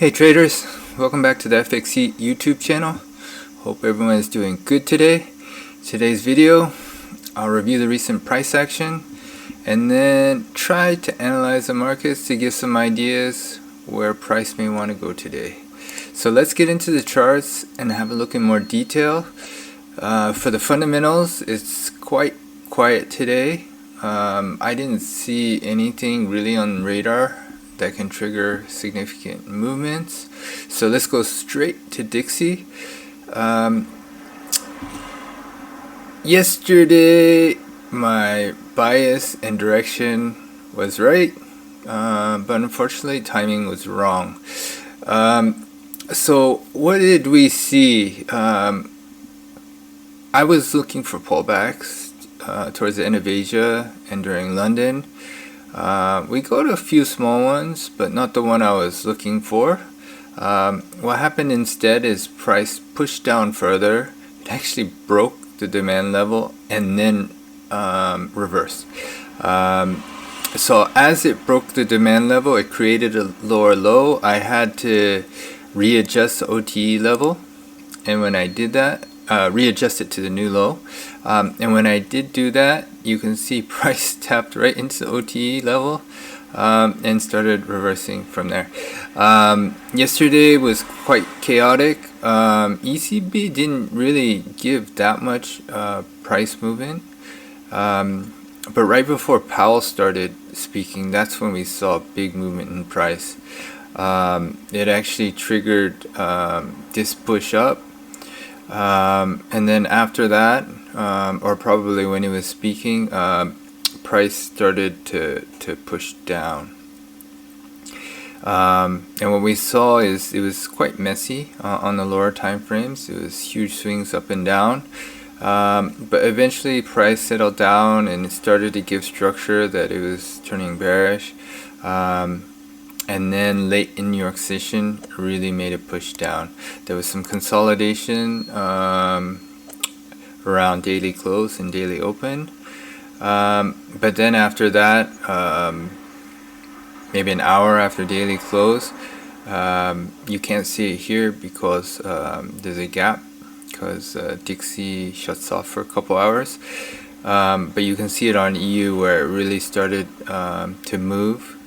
Hey traders, welcome back to the FX YouTube channel. Hope everyone is doing good today. Today's video, I'll review the recent price action and then try to analyze the markets to give some ideas where price may want to go today. So let's get into the charts and have a look in more detail. For the fundamentals, it's quite quiet today. I didn't see anything really on radar that can trigger significant movements. So let's go straight to DXY. Yesterday my bias and direction was right, but unfortunately timing was wrong. So what did we see? I was looking for pullbacks towards the end of Asia and during London. We got a few small ones, but not the one I was looking for. What happened instead is price pushed down further. It actually broke the demand level and then reversed. So as it broke the demand level, it created a lower low. I had to readjust the OTE level, and when I did that, readjust it to the new low, and when I did do that, you can see price tapped right into the OTE level and started reversing from there. Yesterday was quite chaotic. ECB didn't really give that much price movement, but right before Powell started speaking, that's when we saw a big movement in price. It actually triggered this push up. And then after that, or probably when he was speaking, price started to push down. And what we saw is it was quite messy on the lower time frames. It was huge swings up and down. But eventually price settled down and it started to give structure that it was turning bearish. And then late in New York session really made a push down. There was some consolidation around daily close and daily open, but then after that, maybe an hour after daily close, you can't see it here because there's a gap because DXY shuts off for a couple hours, but you can see it on EU where it really started to move.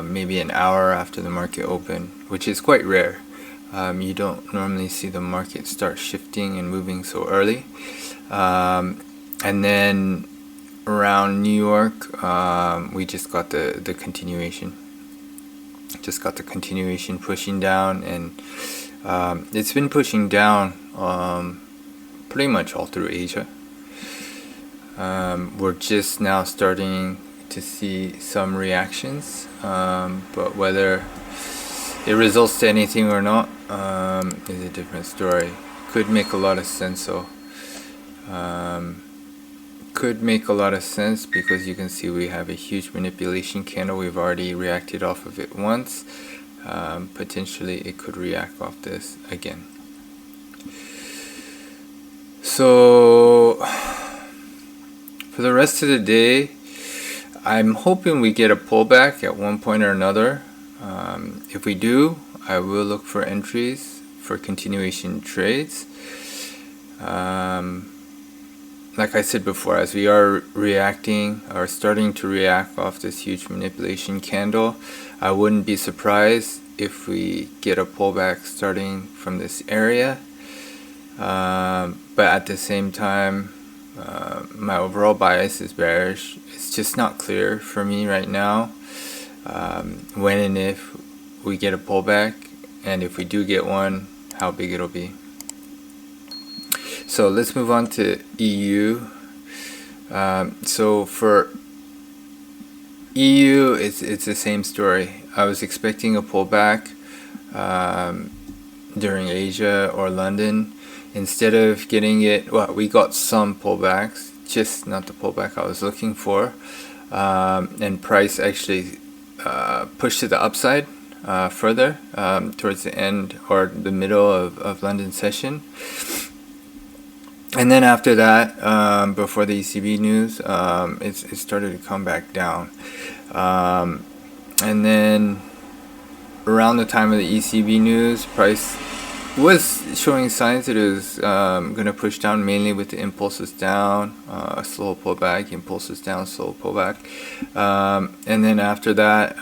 Maybe an hour after the market opened, which is quite rare. You don't normally see the market start shifting and moving so early. And then around New York, we just got the continuation. Just got the continuation pushing down, and it's been pushing down pretty much all through Asia. We're just now starting to see some reactions, but whether it results to anything or not is a different story. Could make a lot of sense though. Could make a lot of sense because you can see we have a huge manipulation candle. We've already reacted off of it once. Potentially it could react off this again. So for the rest of the day, I'm hoping we get a pullback at one point or another. If we do, I will look for entries for continuation trades. Like I said before, as we are reacting or starting to react off this huge manipulation candle, I wouldn't be surprised if we get a pullback starting from this area. But at the same time, my overall bias is bearish. It's just not clear for me right now when and if we get a pullback, and if we do get one, how big it'll be. So let's move on to EU. So for EU, it's the same story. I was expecting a pullback during Asia or London. Instead of getting it, well, we got some pullbacks, just not the pullback I was looking for, and price actually pushed to the upside further towards the end or the middle of London session. And then after that, before the ECB news, it started to come back down. And then around the time of the ECB news, price was showing signs that it was going to push down, mainly with the impulses down, a slow pullback, impulses down, slow pullback. And then after that,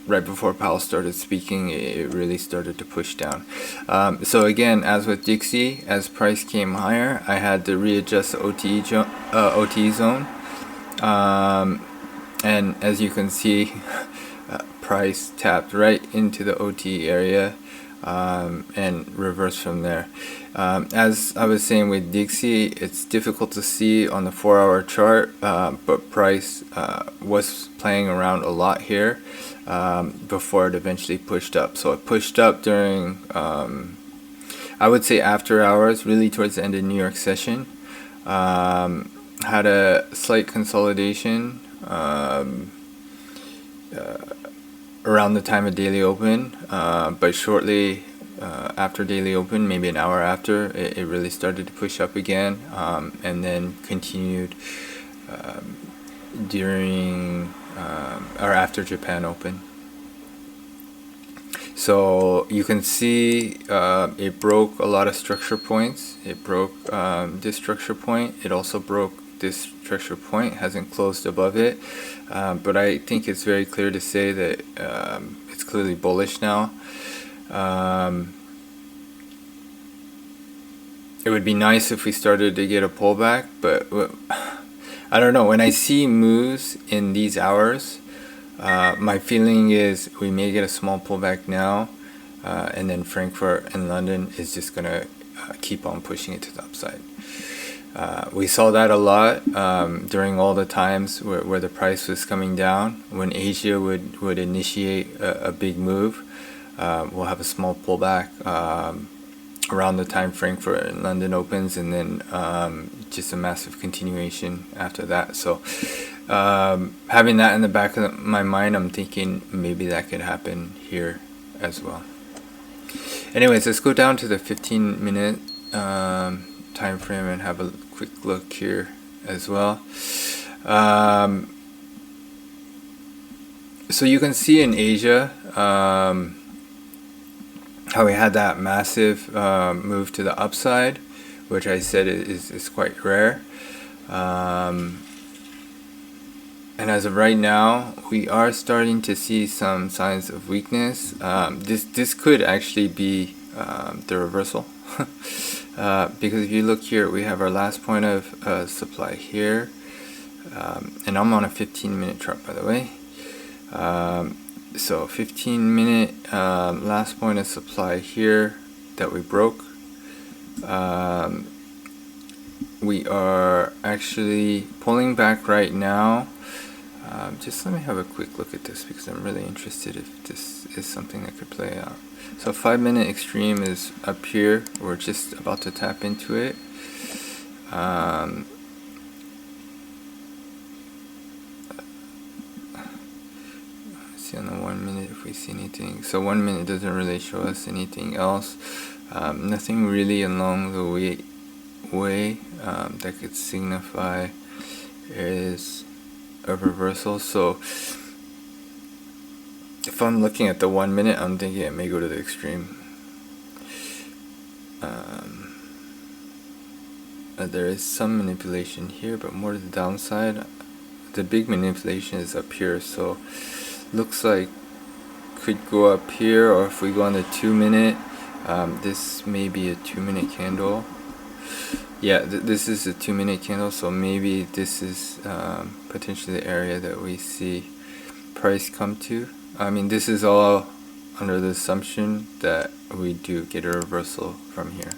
right before Powell started speaking, it really started to push down. So again, as with Dixie, as price came higher, I had to readjust the OTE zone. And as you can see, price tapped right into the OTE area and reversed from there. As I was saying with Dixie, it's difficult to see on the 4-hour chart, but price was playing around a lot here before it eventually pushed up. So it pushed up during, I would say after hours, really towards the end of New York session. Had a slight consolidation around the time of daily open, but shortly after daily open, maybe an hour after, it really started to push up again, and then continued during or after Japan open. So you can see it broke a lot of structure points. It broke this structure point. It also broke this structure point, hasn't closed above it, but I think it's very clear to say that it's clearly bullish now. It would be nice if we started to get a pullback, but I don't know. When I see moves in these hours, my feeling is we may get a small pullback now, and then Frankfurt and London is just gonna keep on pushing it to the upside. We saw that a lot during all the times where the price was coming down. When Asia would initiate a big move, we'll have a small pullback around the time Frankfurt and London opens, and then just a massive continuation after that. So having that in the back of my mind, I'm thinking maybe that could happen here as well. Anyways, let's go down to the 15-minute time frame and have a quick look here as well. So you can see in Asia how we had that massive move to the upside, which I said is quite rare. And as of right now, we are starting to see some signs of weakness. This could actually be the reversal. Because if you look here, we have our last point of supply here, and I'm on a 15-minute chart, by the way. So 15-minute last point of supply here that we broke. We are actually pulling back right now. Just let me have a quick look at this because I'm really interested if this is something that could play out. So 5-minute extreme is up here. We're just about to tap into it. Let's see on the 1 minute if we see anything. So 1 minute doesn't really show us anything else. Nothing really along the way that could signify is a reversal. So if I'm looking at the 1 minute, I'm thinking it may go to the extreme. There is some manipulation here, but more to the downside. The big manipulation is up here, so looks like could go up here, or if we go on the 2 minute, this may be a 2 minute candle. Yeah, this is a 2 minute candle, so maybe this is potentially the area that we see price come to. I mean, this is all under the assumption that we do get a reversal from here.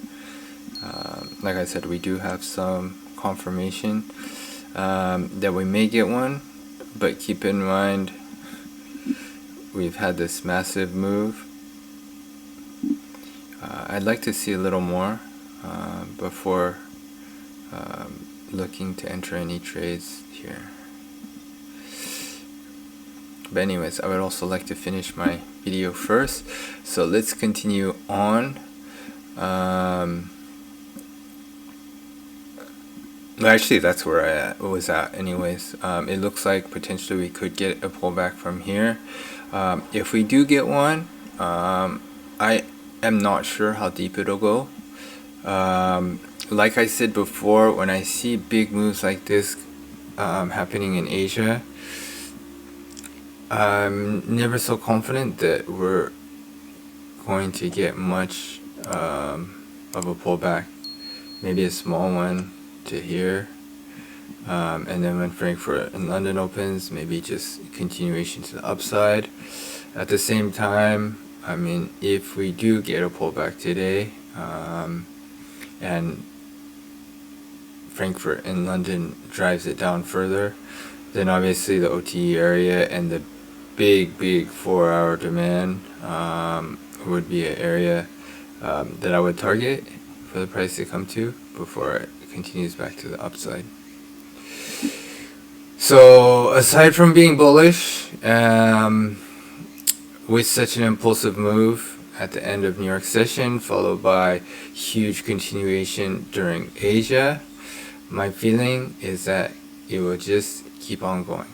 Like I said, we do have some confirmation that we may get one, but keep in mind we've had this massive move. I'd like to see a little more before looking to enter any trades here. But anyways, I would also like to finish my video first, so let's continue on. Actually, that's where I was at anyways. It looks like potentially we could get a pullback from here. If we do get one, I am not sure how deep it'll go. Like I said before, when I see big moves like this happening in Asia, I'm never so confident that we're going to get much of a pullback. Maybe a small one to here, and then when Frankfurt and London opens, maybe just continuation to the upside. At the same time, I mean, if we do get a pullback today, and Frankfurt and London drives it down further, then obviously the OTE area and the big 4-hour demand would be an area that I would target for the price to come to before it continues back to the upside. So aside from being bullish, with such an impulsive move at the end of New York session followed by huge continuation during Asia, my feeling is that it will just keep on going.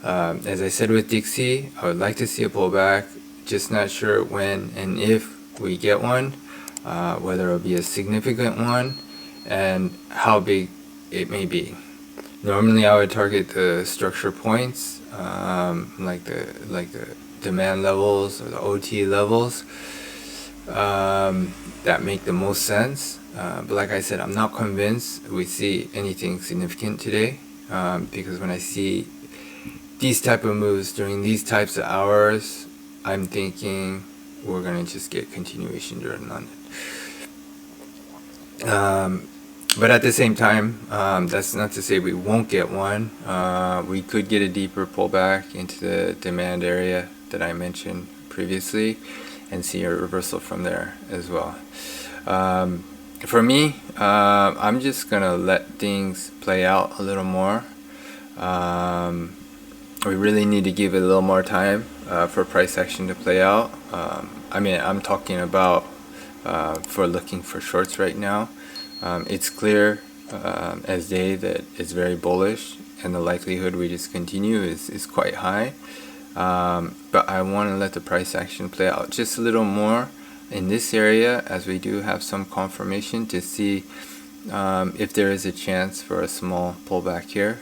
As I said with Dixie, I would like to see a pullback, just not sure when and if we get one, whether it'll be a significant one and how big it may be. Normally I would target the structure points, like the demand levels or the OT levels that make the most sense. But like I said, I'm not convinced we see anything significant today, because when I see these type of moves during these types of hours, I'm thinking we're gonna just get continuation during London. But at the same time, that's not to say we won't get one. We could get a deeper pullback into the demand area that I mentioned previously and see a reversal from there as well. For me, I'm just gonna let things play out a little more. We really need to give it a little more time for price action to play out. I mean, I'm talking about for looking for shorts right now. It's clear as day that it's very bullish and the likelihood we just continue is quite high. But I want to let the price action play out just a little more in this area, as we do have some confirmation to see if there is a chance for a small pullback here,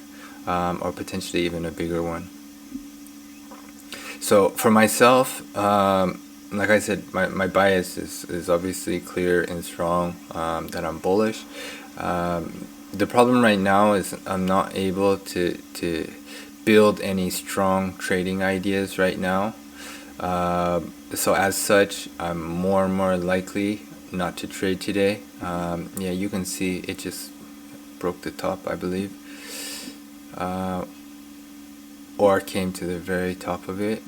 or potentially even a bigger one. So for myself, like I said, my bias is obviously clear and strong, that I'm bullish. The problem right now is I'm not able to build any strong trading ideas right now. So as such, I'm more and more likely not to trade today. Yeah, you can see it just broke the top, I believe, or came to the very top of it.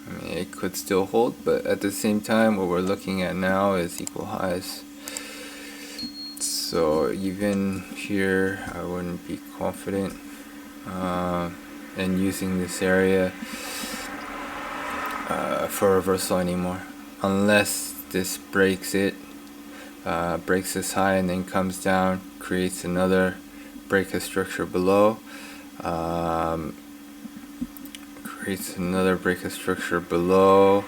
I mean, it could still hold, but at the same time, what we're looking at now is equal highs. So even here, I wouldn't be confident in using this area for reversal anymore, unless this breaks it, breaks this high and then comes down, creates another break of structure below, creates another break of structure below,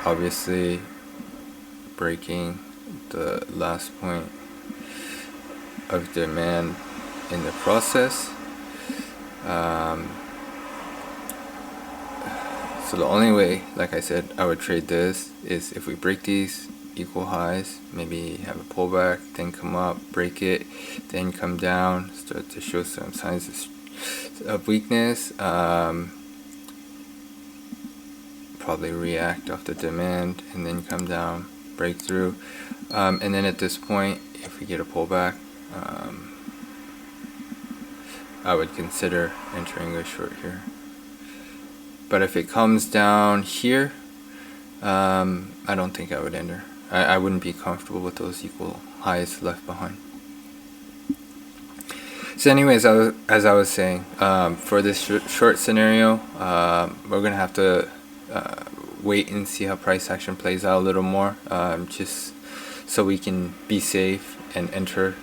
obviously breaking the last point of demand in the process. So the only way, like I said, I would trade this is if we break these equal highs, maybe have a pullback, then come up, break it, then come down, start to show some signs of weakness, probably react off the demand and then come down, break through, and then at this point, if we get a pullback, I would consider entering a short here. But if it comes down here, I don't think I would enter. I wouldn't be comfortable with those equal highs left behind. So anyways, as I was saying, for this short scenario, we're going to have to wait and see how price action plays out a little more, just so we can be safe and enter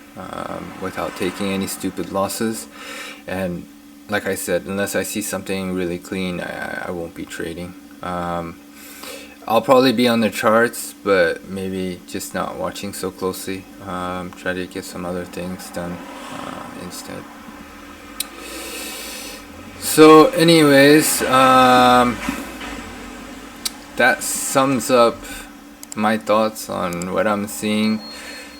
without taking any stupid losses. And like I said, unless I see something really clean, I won't be trading. I'll probably be on the charts, but maybe just not watching so closely. Try to get some other things done instead. So anyways, that sums up my thoughts on what I'm seeing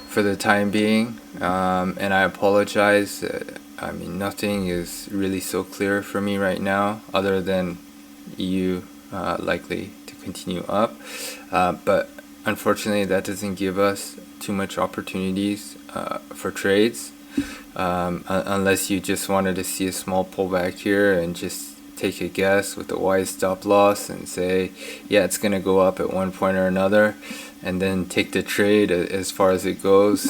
for the time being. And I apologize. I mean, nothing is really so clear for me right now, other than EU likely to continue up. But unfortunately, that doesn't give us too much opportunities for trades. Unless you just wanted to see a small pullback here and just take a guess with a wide stop loss and say, yeah, it's going to go up at one point or another, and then take the trade as far as it goes,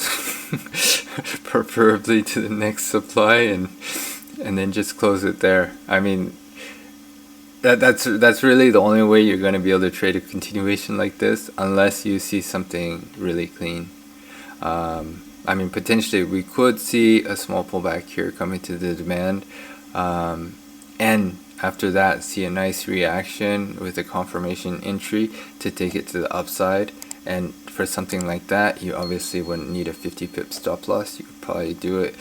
preferably to the next supply, and then just close it there. I mean, that's really the only way you're going to be able to trade a continuation like this, unless you see something really clean. I mean, potentially we could see a small pullback here coming to the demand, and after that see a nice reaction with a confirmation entry to take it to the upside. And for something like that, you obviously wouldn't need a 50 pip stop loss. You could probably do it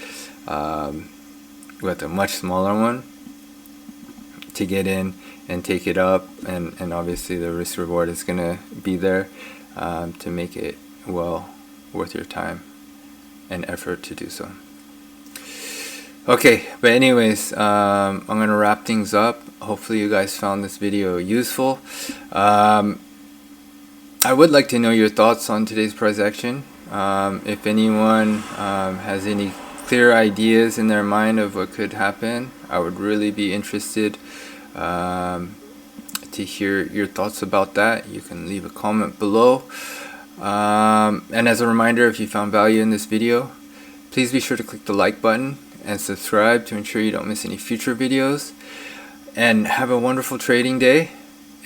with a much smaller one to get in and take it up, and obviously the risk reward is going to be there to make it well worth your time and effort to do so. Okay, but anyways, I'm gonna wrap things up. Hopefully you guys found this video useful. I would like to know your thoughts on today's price action. If anyone has any clear ideas in their mind of what could happen, I would really be interested to hear your thoughts about that. You can leave a comment below. And as a reminder, if you found value in this video, please be sure to click the like button and subscribe to ensure you don't miss any future videos. And have a wonderful trading day,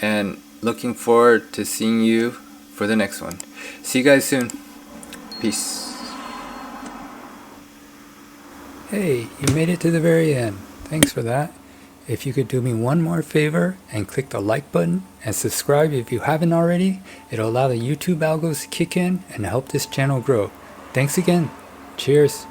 and looking forward to seeing you for the next one. See you guys soon. Peace. Hey, you made it to the very end. Thanks for that. If you could do me one more favor and click the like button and subscribe if you haven't already, it'll allow the YouTube algos to kick in and help this channel grow. Thanks again. Cheers.